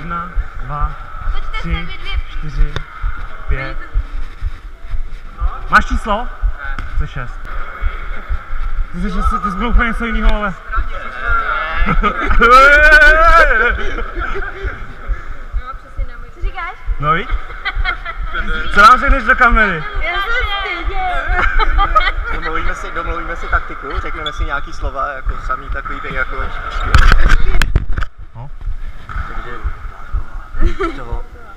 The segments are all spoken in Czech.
1, 2, 3, 4, 5. Máš číslo? Ne. To je 6. Ty jsi byl úplně něco jiného, ale... Co říkáš? No víš? Co nám řekneš do kamery? Já se styděl. Domluvíme si taktiku, řekneme si nějaký slova, jako samý takový, jako... No. Takže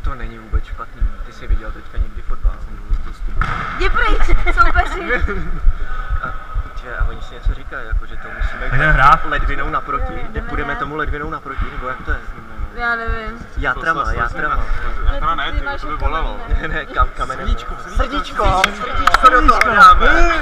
to není vůbec špatný. Ty jsi viděl teďka někdy fotbal, jsem byl dost dobrý. Jdi pryč, soupeři. A oni si něco říkají, jako že to musíme hrát ledvinou naproti, půjdeme tomu ledvinou naproti, nebo jak to je? Já nevím. Játrama. Játra ne, ty, to by bolelo. Ne, kamenem. Srdíčko do toho dáme.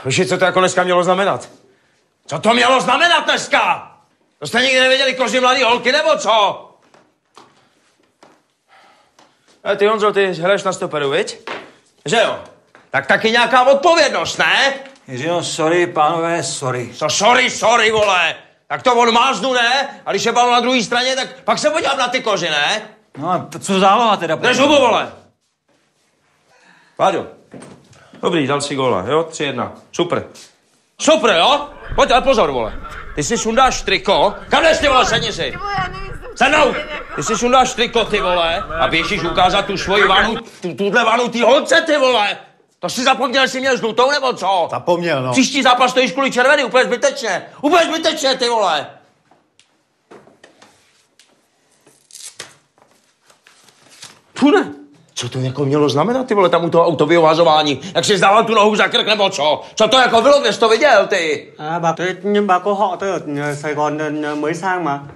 Víš, co to jako dneska mělo znamenat? Co to mělo znamenat dneska? To jste nikdy nevěděli kozy mladý holky, nebo co? A ty, Honzo, ty hraješ na stoperu, viď? Že jo? Tak taky nějaká odpovědnost, ne? Jiřího, sorry, pánové, sorry. Co sorry, vole? Tak to on máznu, ne? A když je balon na druhé straně, tak pak se podívám na ty kozy, ne? No a co záloha teda? Drž hubu, vole! Váďo. Dobrý, dal si góla, jo? 3-1. Super, jo? Pojď, ale pozor, vole. Ty si sundáš triko. Kam jdeš, ty vole, sedni si. Sednou! Ty si sundáš triko, ty vole, a běžíš ukázat tu svoji vanu, tuhle vanu tý holce, ty vole. To si zapomněl, jsi měl žlutou, nebo co? Zapomněl, no. Příští zápas stojíš kvůli červený, úplně zbytečně, ty vole. Pune, co to jako mělo znamenat, ty vole, tam u toho autovyvázování? Jak jsi zdával tu nohu za krk, nebo co? Co to jako bylo, kde jsi to viděl, ty? Nhưng bà có họ tôi ở Sài Gòn mới sang mà.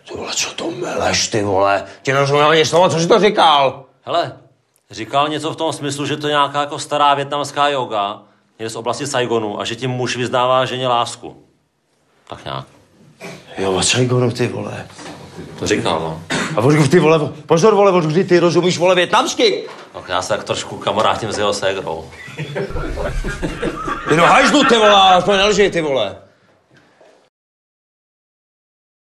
Ty vole, co to meleš, ty vole? Ti nerozuměl ani slovo, co jsi to říkal? Hele, říkal něco v tom smyslu, že to je nějaká jako stará vietnamská yoga, je z oblasti Saigonu a že ti muž vyznává ženě lásku. Tak nějak. Jo, a Saigonu, ty vole. To říkal, no. A počkej, ty vole, pozor, vole, kdy ty rozumíš, vole, vietnamsky? Tak já se tak trošku kamarádím s jeho ségrou. Ty no hajzlu, ty vole, aspoň nelži, ty vole.